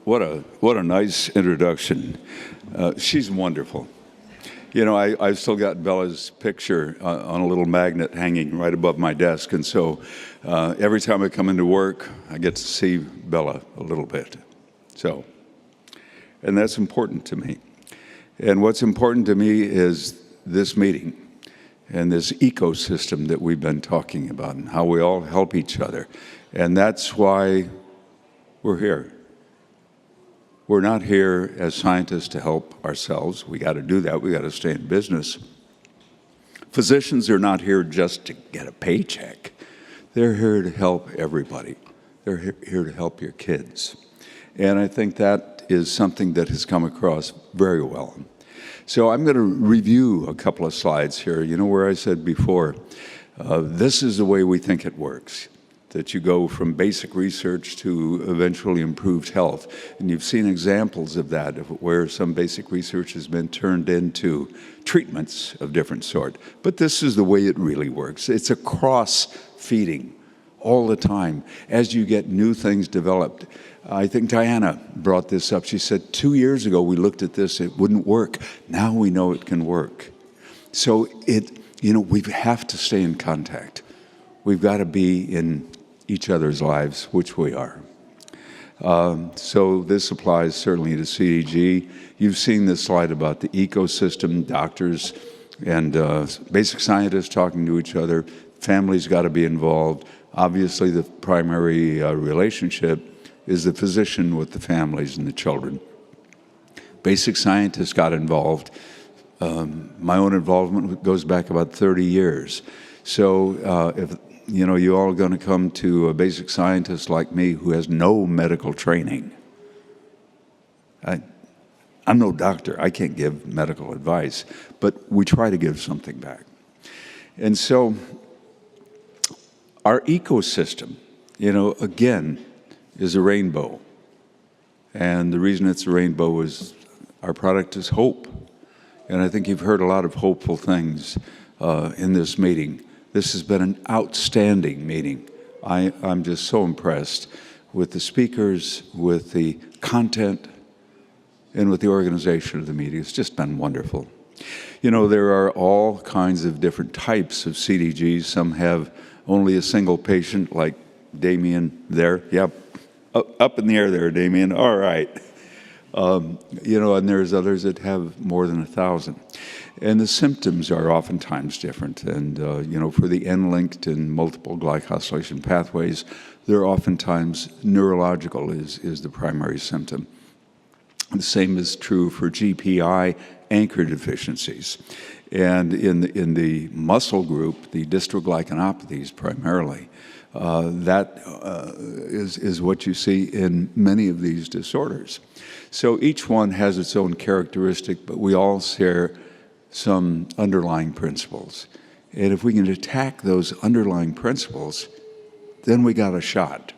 what a nice introduction. She's wonderful. You know, I've still got Bella's picture on a little magnet hanging right above my desk, and so every time I come into work, I get to see Bella a little bit. So, and that's important to me. And what's important to me is this meeting and this ecosystem that we've been talking about and how we all help each other. And that's why we're here. We're not here as scientists to help ourselves. We got to do that. We got to stay in business. Physicians are not here just to get a paycheck. They're here to help everybody. They're here to help your kids. And I think that is something that has come across very well. So I'm going to review a couple of slides here. You know, where I said before, this is the way we think it works, that you go from basic research to eventually improved health. And you've seen examples of that, of where some basic research has been turned into treatments of different sort. But this is the way it really works. It's a cross-feeding all the time as you get new things developed. I think Diana brought this up. She said, 2 years ago we looked at this, it wouldn't work. Now we know it can work. So we have to stay in contact. We've got to be in each other's lives, which we are. So this applies certainly to CDG. You've seen this slide about the ecosystem, doctors and basic scientists talking to each other. Families got to be involved. Obviously, the primary relationship is the physician with the families and the children. Basic scientists got involved. My own involvement goes back about 30 years. So if you all are going to come to a basic scientist like me who has no medical training, I'm no doctor. I can't give medical advice, but we try to give something back. And so our ecosystem, again, is a rainbow. And the reason it's a rainbow is our product is hope. And I think you've heard a lot of hopeful things in this meeting. This has been an outstanding meeting. I'm just so impressed with the speakers, with the content, and with the organization of the meeting. It's just been wonderful. There are all kinds of different types of CDGs. Some have only a single patient, like Damien there. Yep. Up in the air there, Damien. All right. And there's others that have more than 1,000. And the symptoms are oftentimes different. And, for the N-linked and multiple glycosylation pathways, they're oftentimes neurological is the primary symptom. The same is true for GPI anchor deficiencies. And in the muscle group, the dystroglycanopathies primarily, that is what you see in many of these disorders. So each one has its own characteristic, but we all share some underlying principles. And if we can attack those underlying principles, then we got a shot.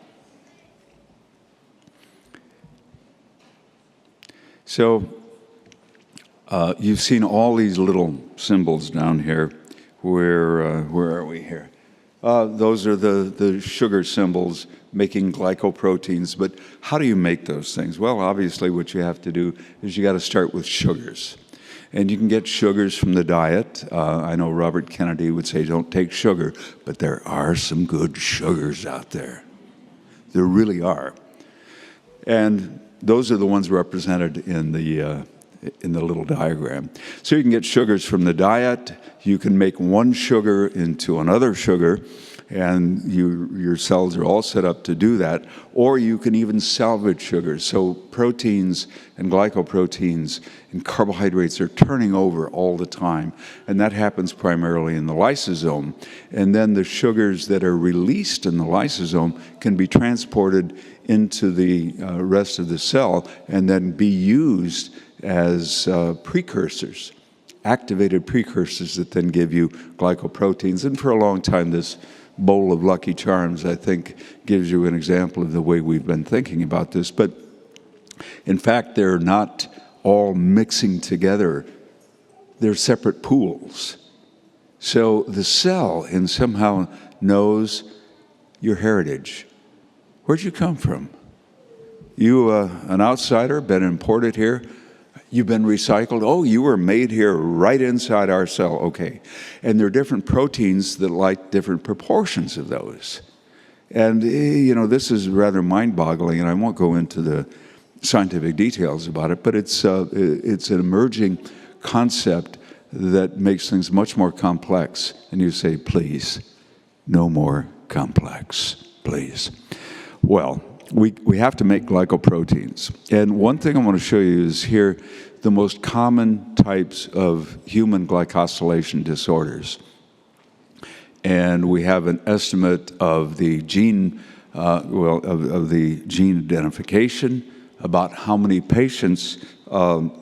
So you've seen all these little symbols down here. Where are we here? Those are the sugar symbols making glycoproteins. But how do you make those things? Well, obviously what you have to do is you got to start with sugars. And you can get sugars from the diet. I know Robert Kennedy would say don't take sugar, but there are some good sugars out there. There really are. And those are the ones represented in the little diagram. So you can get sugars from the diet. You can make one sugar into another sugar, and your cells are all set up to do that. Or you can even salvage sugars. So proteins and glycoproteins and carbohydrates are turning over all the time, and that happens primarily in the lysosome. And then the sugars that are released in the lysosome can be transported into the rest of the cell and then be used as precursors, activated precursors that then give you glycoproteins. And for a long time, this bowl of Lucky Charms, I think, gives you an example of the way we've been thinking about this. But in fact, they're not all mixing together. They're separate pools. So the cell somehow knows your heritage. Where'd you come from? You, an outsider, been imported here. You've been recycled. Oh, you were made here right inside our cell. Okay. And there are different proteins that like different proportions of those. And, this is rather mind-boggling, and I won't go into the scientific details about it, but it's an emerging concept that makes things much more complex. And you say, please, no more complex, please. Well, we have to make glycoproteins. And one thing I want to show you is here the most common types of human glycosylation disorders. And we have an estimate of the gene, of the gene identification, about how many patients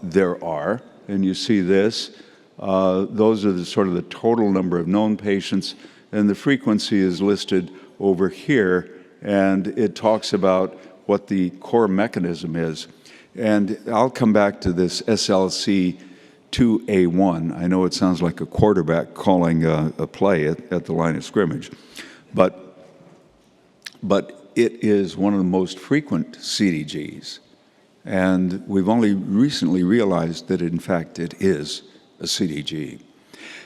there are. And you see this. Those are the total number of known patients. And the frequency is listed over here. And it talks about what the core mechanism is. And I'll come back to this SLC2A1. I know it sounds like a quarterback calling a play at the line of scrimmage, but it is one of the most frequent CDGs. And we've only recently realized that, in fact, it is a CDG.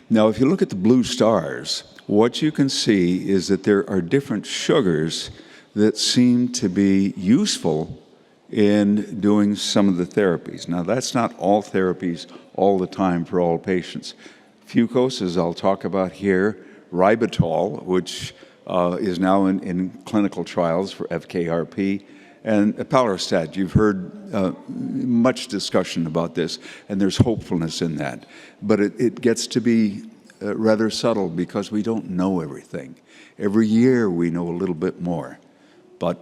Now, if you look at the blue stars, what you can see is that there are different sugars that seem to be useful in doing some of the therapies. Now, that's not all therapies all the time for all patients. Fucose, as I'll talk about here, ribitol, which is now in clinical trials for FKRP, and epalostat. You've heard much discussion about this, and there's hopefulness in that. But it gets to be rather subtle because we don't know everything. Every year we know a little bit more, but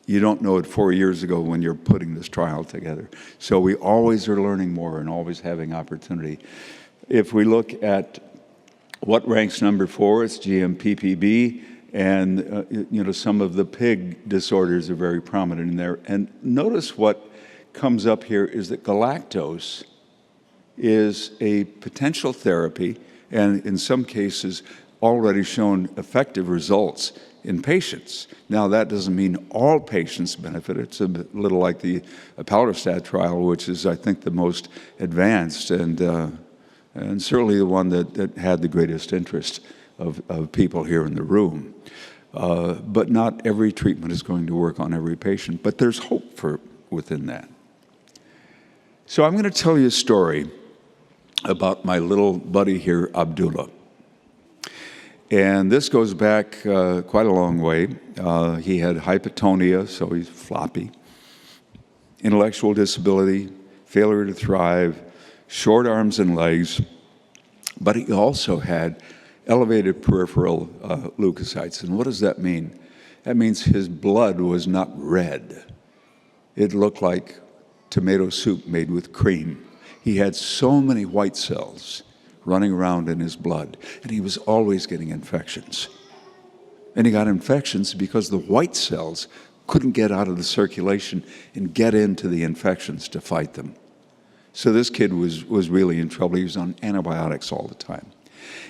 you don't know it 4 years ago when you're putting this trial together. So we always are learning more and always having opportunity. If we look at what ranks number 4, it's GMPPB, and some of the pig disorders are very prominent in there. And notice what comes up here is that galactose is a potential therapy, and in some cases already shown effective results in patients. Now, that doesn't mean all patients benefit. It's a little like the epalostat trial, which is, I think, the most advanced and certainly the one that had the greatest interest of people here in the room. But not every treatment is going to work on every patient, but there's hope within that. So I'm going to tell you a story about my little buddy here, Abdullah. And this goes back quite a long way. He had hypotonia, so he's floppy, intellectual disability, failure to thrive, short arms and legs, but he also had elevated peripheral leukocytes. And what does that mean? That means his blood was not red. It looked like tomato soup made with cream. He had so many white cells running around in his blood, and he was always getting infections. And he got infections because the white cells couldn't get out of the circulation and get into the infections to fight them. So this kid was really in trouble. He was on antibiotics all the time.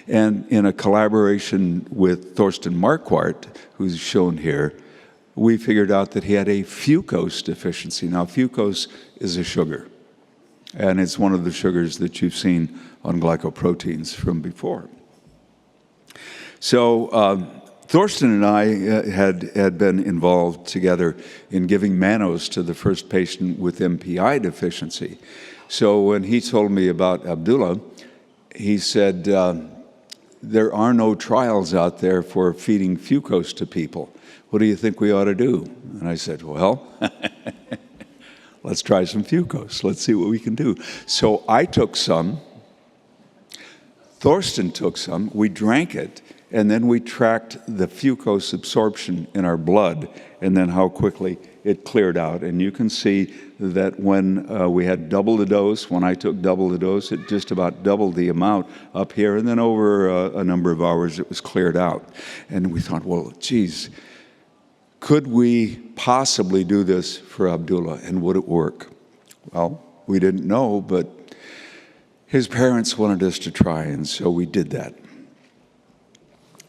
And in a collaboration with Thorsten Marquardt, who's shown here, we figured out that he had a fucose deficiency. Now, fucose is a sugar, and it's one of the sugars that you've seen on glycoproteins from before. So Thorsten and I had been involved together in giving Manos to the first patient with MPI deficiency. So when he told me about Abdullah, he said, there are no trials out there for feeding fucose to people. What do you think we ought to do? And I said, well, let's try some fucose. Let's see what we can do. So I took some, Thorsten took some, we drank it, and then we tracked the fucose absorption in our blood and then how quickly it cleared out. And you can see that when we had double the dose, when I took double the dose, it just about doubled the amount up here. And then over a number of hours, it was cleared out. And we thought, well, geez, could we possibly do this for Abdullah, and would it work? Well, we didn't know, but his parents wanted us to try, and so we did that.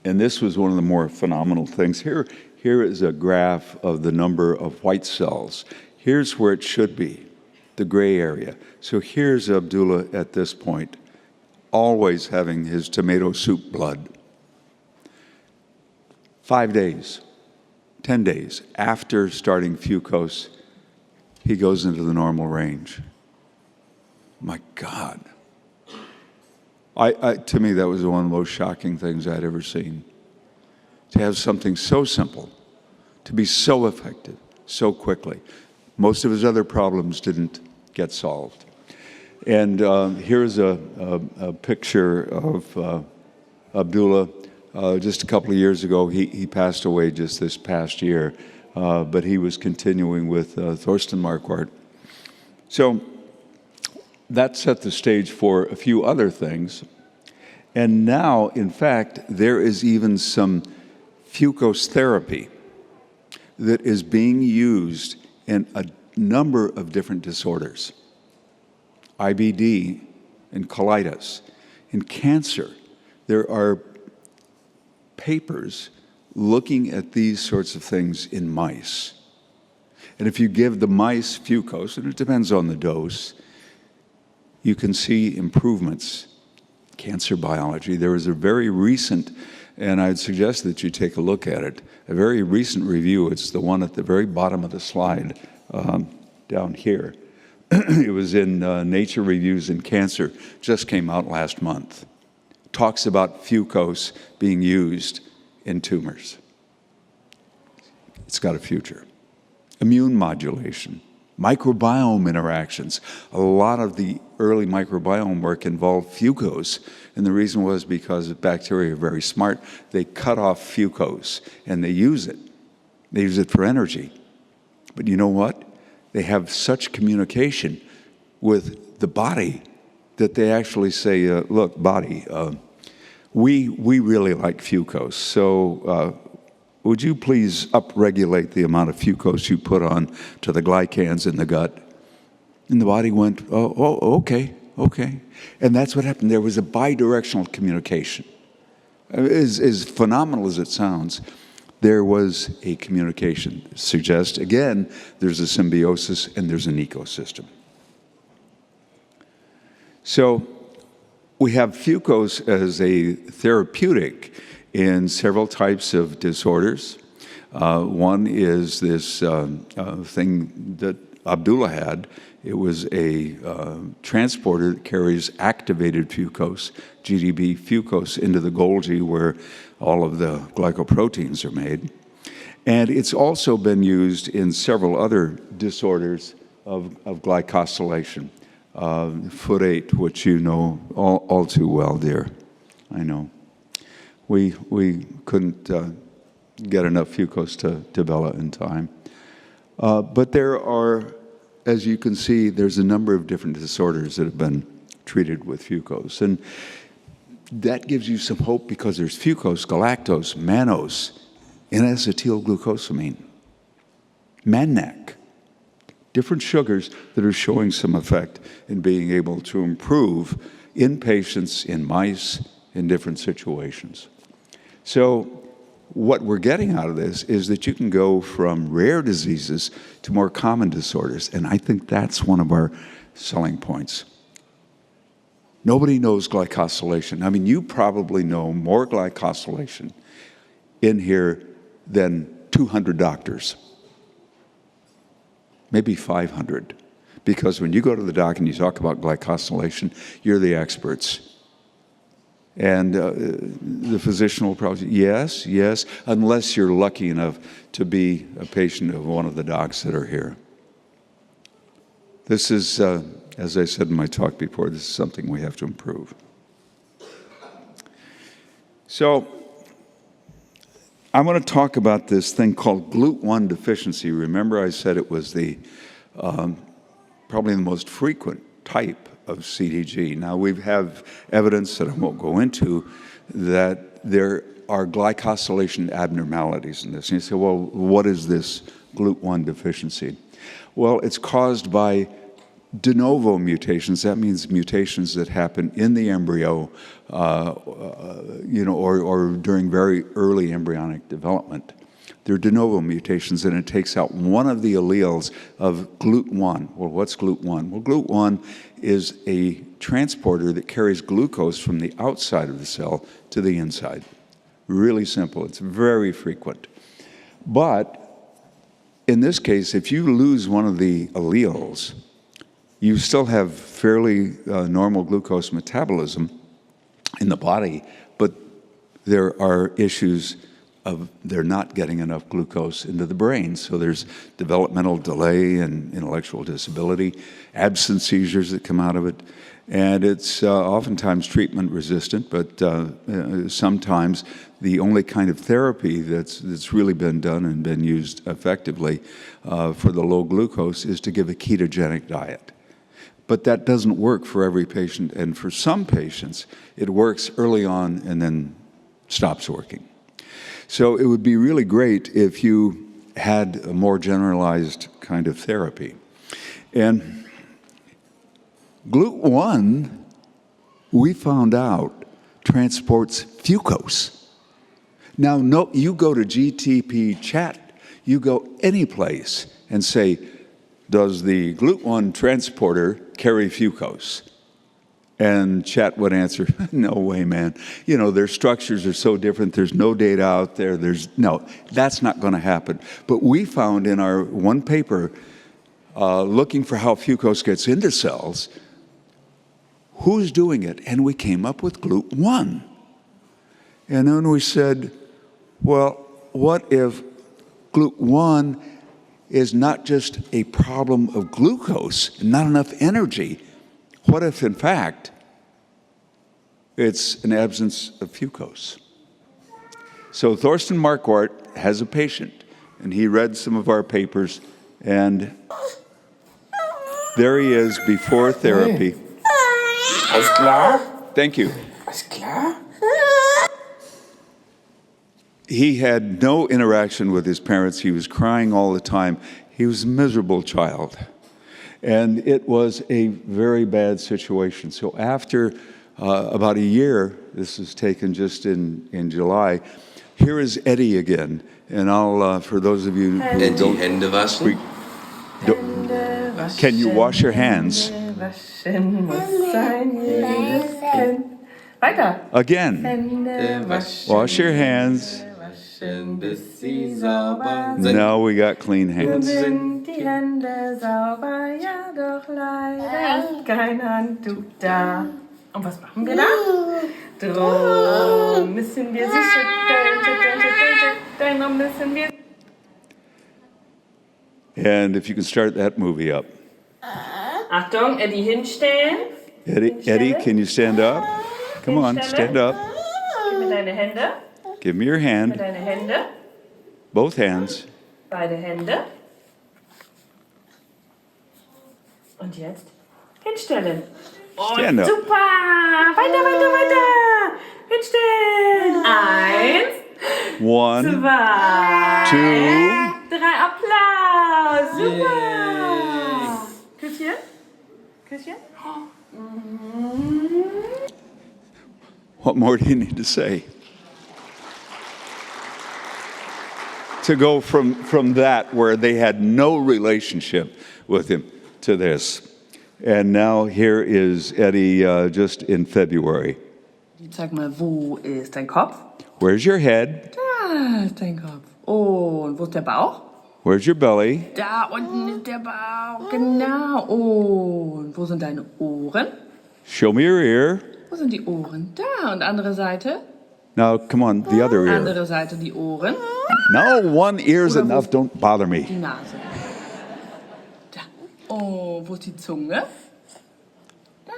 And this was one of the more phenomenal things. Here Here is a graph of the number of white cells. Here's where it should be, the gray area. So here's Abdullah at this point, always having his tomato soup blood. 5 days, 10 days after starting Fucose, he goes into the normal range. My God. To me, that was one of the most shocking things I'd ever seen. To have something so simple, to be so effective, so quickly. Most of his other problems didn't get solved. And here's a picture of Abdullah. Just a couple of years ago, he passed away just this past year, but he was continuing with Thorsten Marquardt. So that set the stage for a few other things. And now, in fact, there is even some Fucose therapy that is being used in a number of different disorders. IBD and colitis. In cancer, there are papers looking at these sorts of things in mice. And if you give the mice Fucose, and it depends on the dose, you can see improvements. Cancer biology. There was a very recent, and I'd suggest that you take a look at it, a very recent review. It's the one at the very bottom of the slide down here. It was in Nature Reviews in Cancer, just came out last month. Talks about Fucose being used in tumors. It's got a future. Immune modulation, microbiome interactions. A lot of the early microbiome work involved Fucose, and the reason was because bacteria are very smart. They cut off Fucose, and they use it. They use it for energy. But you know what? They have such communication with the body that they actually say, look, body, we really like Fucose, so would you please upregulate the amount of Fucose you put on to the glycans in the gut? And the body went, okay. And that's what happened. There was a bidirectional communication. As phenomenal as it sounds, there was a communication. It suggests, again, there's a symbiosis and there's an ecosystem. So we have Fucose as a therapeutic in several types of disorders. One is this thing that Abdullah had. It was a transporter that carries activated Fucose, GDB Fucose, into the Golgi where all of the glycoproteins are made. And it's also been used in several other disorders of glycosylation. Foot 8, which you know all too well, dear. I know. We couldn't get enough Fucose to develop in time. But there are, as you can see, there's a number of different disorders that have been treated with Fucose. And that gives you some hope because there's Fucose, galactose, mannose, N-acetylglucosamine, mannac, different sugars that are showing some effect in being able to improve in patients, in mice, in different situations. So what we're getting out of this is that you can go from rare diseases to more common disorders, and I think that's one of our selling points. Nobody knows glycosylation. I mean, you probably know more glycosylation in here than 200 doctors, maybe 500, because when you go to the doc and you talk about glycosylation, you're the experts. And the physician will probably say, yes, unless you're lucky enough to be a patient of one of the docs that are here. This is, as I said in my talk before, this is something we have to improve. So I want to talk about this thing called GLUT1 deficiency. Remember I said it was the probably the most frequent type of CDG. Now, we have evidence that I won't go into that there are glycosylation abnormalities in this. And you say, well, what is this GLUT1 deficiency? Well, it's caused by de novo mutations. That means mutations that happen in the embryo, or during very early embryonic development. They're de novo mutations, and it takes out one of the alleles of GLUT1. Well, what's GLUT1? Well, GLUT1 is a transporter that carries glucose from the outside of the cell to the inside. Really simple. It's very frequent. But in this case, if you lose one of the alleles, you still have fairly normal glucose metabolism in the body, but there are issues of they're not getting enough glucose into the brain. So there's developmental delay and intellectual disability, absence seizures that come out of it. And it's oftentimes treatment resistant, but sometimes the only kind of therapy that's really been done and been used effectively for the low glucose is to give a ketogenic diet. But that doesn't work for every patient, and for some patients, it works early on and then stops working. So it would be really great if you had a more generalized kind of therapy. And GLUT1, we found out, transports fucose. Now, no, you go to GTP chat, you go any place and say, does the GLUT1 transporter carry fucose? And chat would answer, no way, man. You know, their structures are so different. There's no data out there. No, that's not going to happen. But we found in our one paper, looking for how fucose gets into cells, who's doing it? And we came up with GLUT1. And then we said, well, what if GLUT1 is not just a problem of glucose, not enough energy? What if, in fact, it's an absence of fucose? So Thorsten Marquardt has a patient, and he read some of our papers, and there he is before therapy. Alles klar? Thank you. Alles klar? He had no interaction with his parents. He was crying all the time. He was a miserable child. And it was a very bad situation. So after about a year, this was taken just in July, here is Eddie again. And I'll, for those of you who don't... Hände waschen. Can you wash your hands? Waschen muss sein jedes Kind. Weiter. Again. Hände waschen. Wash your hands. Waschen, bis sie sauber sind. Now we got clean hands. Sind die Hände sauber? Ja, doch leider ist kein Handtuch da. Und was machen wir da? Drum müssen wir sie schütteln, drum müssen wir... And if you can start that movie up. Achtung, Eddie hinstellen. Eddie, can you stand up? Come on, stand up. Gib mir deine Hände. Give me your hand. Gib mir deine Hände. Both hands. Beide Hände. Und jetzt hinstellen. Und Stand up. super! Weiter, weiter, weiter! Hinstellen! 1, 1, 2, 2. 3, Applaus! Super! Küsschen? Küsschen? What more do you need to say? To go from that, where they had no relationship with him, to this. And now here is Eddie just in February. Sag mal, wo ist dein Kopf? Where's your head? Da ist dein Kopf. Und wo ist der Bauch? Where's your belly? Da unten ist der Bauch, genau. Und wo sind deine Ohren? Show me your ear. Wo sind die Ohren? Da und andere Seite. Now, come on, the other ear. Andere Seite die Ohren. No, one ear's enough. Don't bother Die me. Nase. Da. Oh, wo ist die Zunge? Da,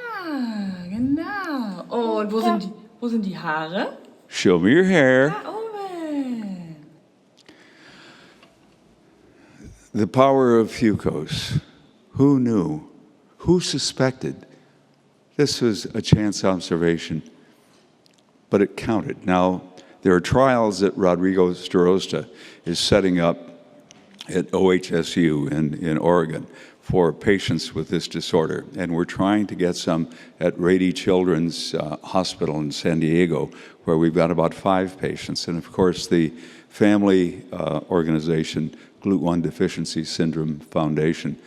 genau. Und wo sind die Haare? Show me your hair. Da oben. The power of fucose. Who knew? Who suspected? This was a chance observation, but it counted. Now, there are trials that Rodrigo Starosta is setting up at OHSU in Oregon for patients with this disorder. And we're trying to get some at Rady Children's Hospital in San Diego, where we've got about 5 patients. And of course, the family organization, GLUT1 Deficiency Syndrome Foundation,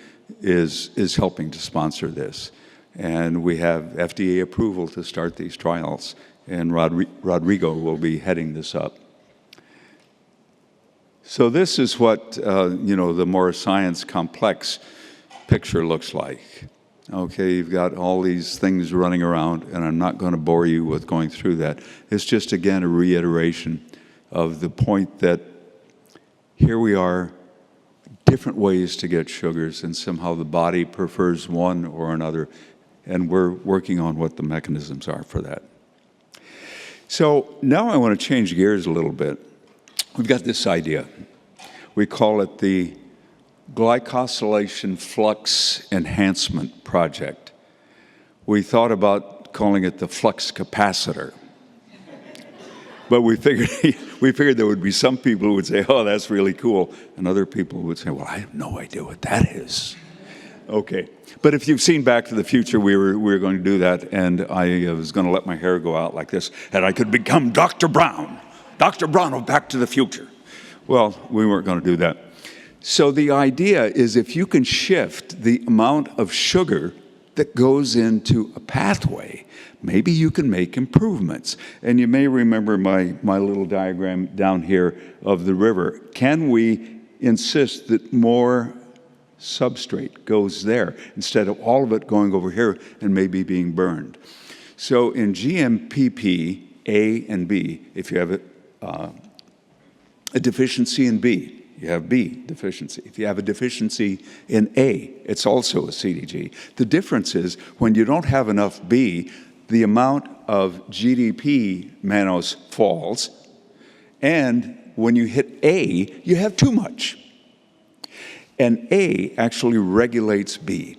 is helping to sponsor this. And we have FDA approval to start these trials, and Rodrigo will be heading this up. So this is what, the more science complex picture looks like. Okay, you've got all these things running around, and I'm not going to bore you with going through that. It's just, again, a reiteration of the point that here we are, different ways to get sugars, and somehow the body prefers one or another, and we're working on what the mechanisms are for that. So now I want to change gears a little bit. We've got this idea. We call it the Glycosylation Flux Enhancement Project. We thought about calling it the flux capacitor. But we figured there would be some people who would say, oh, that's really cool. And other people would say, well, I have no idea what that is. Okay. But if you've seen Back to the Future, we were going to do that. And I was going to let my hair go out like this. And I could become Dr. Brown. Dr. Brown of Back to the Future. Well, we weren't going to do that. So the idea is if you can shift the amount of sugar that goes into a pathway, maybe you can make improvements. And you may remember my little diagram down here of the river. Can we insist that more substrate goes there instead of all of it going over here and maybe being burned? So in GMPP A and B, if you have a deficiency in B, you have B deficiency. If you have a deficiency in A, it's also a CDG. The difference is when you don't have enough B, the amount of GDP mannose falls, and when you hit A, you have too much. And A actually regulates B.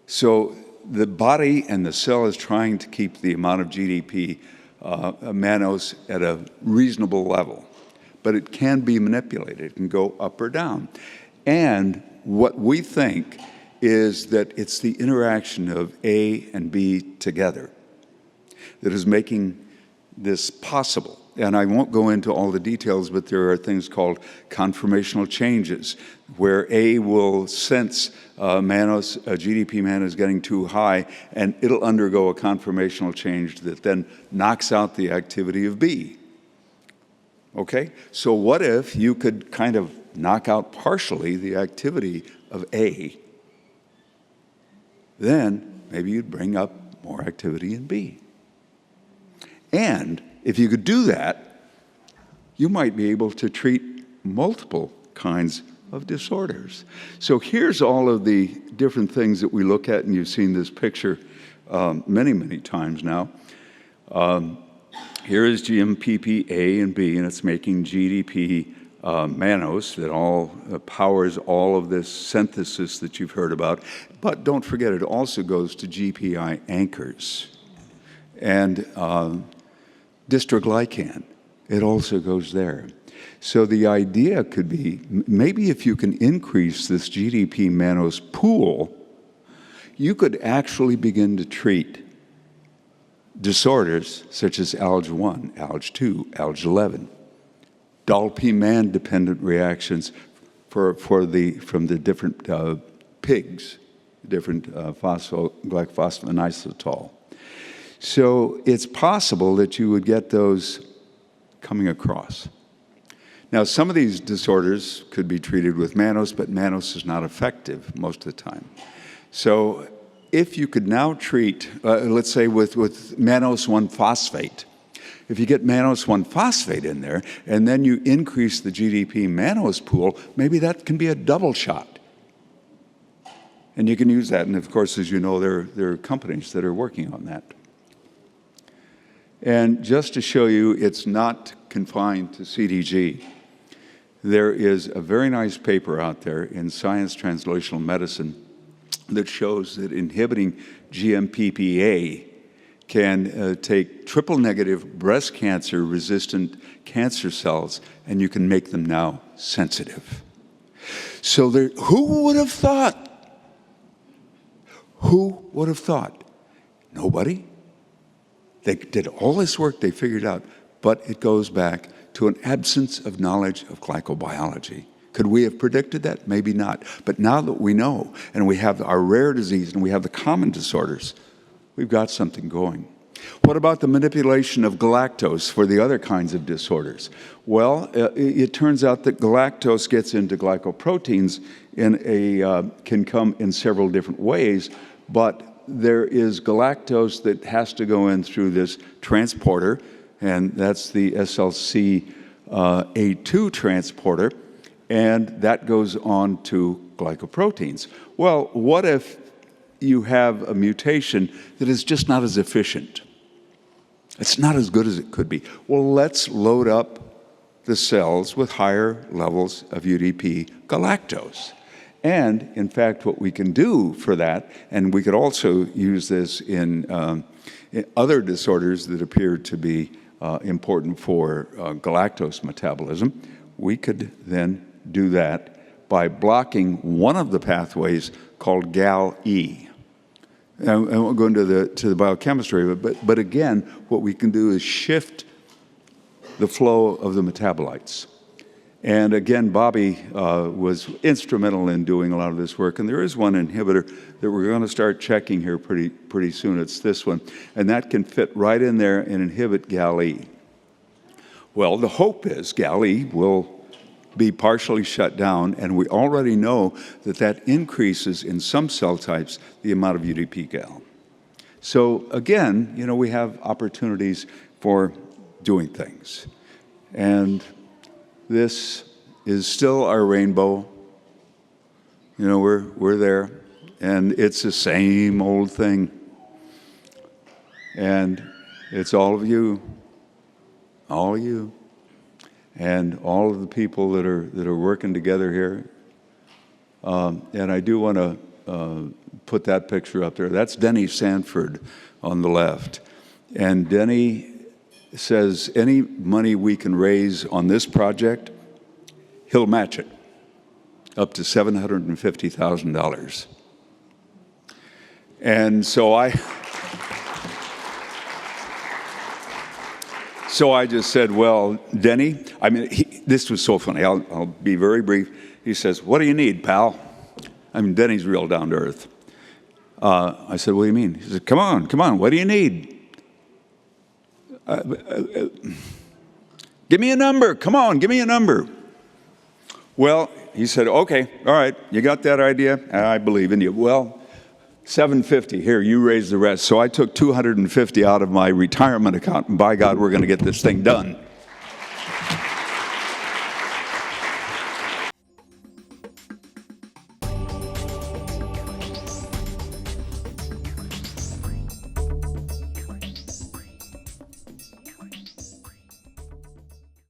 So the body and the cell is trying to keep the amount of GDP mannose at a reasonable level. But it can be manipulated. It can go up or down. And what we think is that it's the interaction of A and B together that is making this possible. And I won't go into all the details, but there are things called conformational changes, where A will sense GDP mannose getting too high, and it'll undergo a conformational change that then knocks out the activity of B. Okay, so what if you could kind of knock out partially the activity of A? Then maybe you'd bring up more activity in B. And if you could do that, you might be able to treat multiple kinds of disorders. So here's all of the different things that we look at, and you've seen this picture many, many times now. Here is GMPP A and B, and it's making GDP mannose that all powers all of this synthesis that you've heard about. But don't forget, it also goes to GPI anchors. And dystroglycan, it also goes there. So the idea could be, maybe if you can increase this GDP mannose pool, you could actually begin to treat disorders such as ALG1, ALG2, ALG11, DALP-man-dependent reactions from the different pigs, different glyphosphonaisotal. So it's possible that you would get those coming across. Now, some of these disorders could be treated with mannose, but mannose is not effective most of the time. So if you could now treat, let's say with mannose 1-phosphate, if you get mannose 1-phosphate in there, and then you increase the GDP mannose pool, maybe that can be a double shot. And you can use that, and of course, as you know, there are companies that are working on that. And just to show you, it's not confined to CDG. There is a very nice paper out there in Science Translational Medicine that shows that inhibiting GMPPA can take triple-negative breast cancer-resistant cancer cells, and you can make them now sensitive. So who would have thought Who would have thought? Nobody. They did all this work, they figured out, but it goes back to an absence of knowledge of glycobiology. Could we have predicted that? Maybe not. But now that we know, and we have our rare disease, and we have the common disorders, we've got something going. What about the manipulation of galactose for the other kinds of disorders? Well, it turns out that galactose gets into glycoproteins can come in several different ways, but there is galactose that has to go in through this transporter, and that's the SLC-A2 transporter, and that goes on to glycoproteins. Well, what if you have a mutation that is just not as efficient? It's not as good as it could be. Well, let's load up the cells with higher levels of UDP galactose. And, in fact, what we can do for that, and we could also use this in other disorders that appear to be important for galactose metabolism, we could then do that by blocking one of the pathways called GAL-E. I won't go into the biochemistry, but again, what we can do is shift the flow of the metabolites. And again, Bobby was instrumental in doing a lot of this work, and there is one inhibitor that we're going to start checking here pretty soon. It's this one, and that can fit right in there and inhibit GAL-E. Well, the hope is GAL-E will be partially shut down, and we already know that increases in some cell types the amount of UDP-Gal. So again, we have opportunities for doing things. And this is still our rainbow. We're there, and it's the same old thing. And it's all of you, and all of the people that are working together here. And I do want to put that picture up there. That's Denny Sanford on the left. And Denny says any money we can raise on this project, he'll match it up to $750,000. And so I just said, well, Denny, this was so funny. I'll be very brief. He says, what do you need, pal? Denny's real down to earth. I said, what do you mean? He said, come on, what do you need? Give me a number. Come on, give me a number. Well, he said, okay, all right, you got that idea? I believe in you. Well, $750, here, you raise the rest. So I took $250 out of my retirement account, and by God, we're going to get this thing done.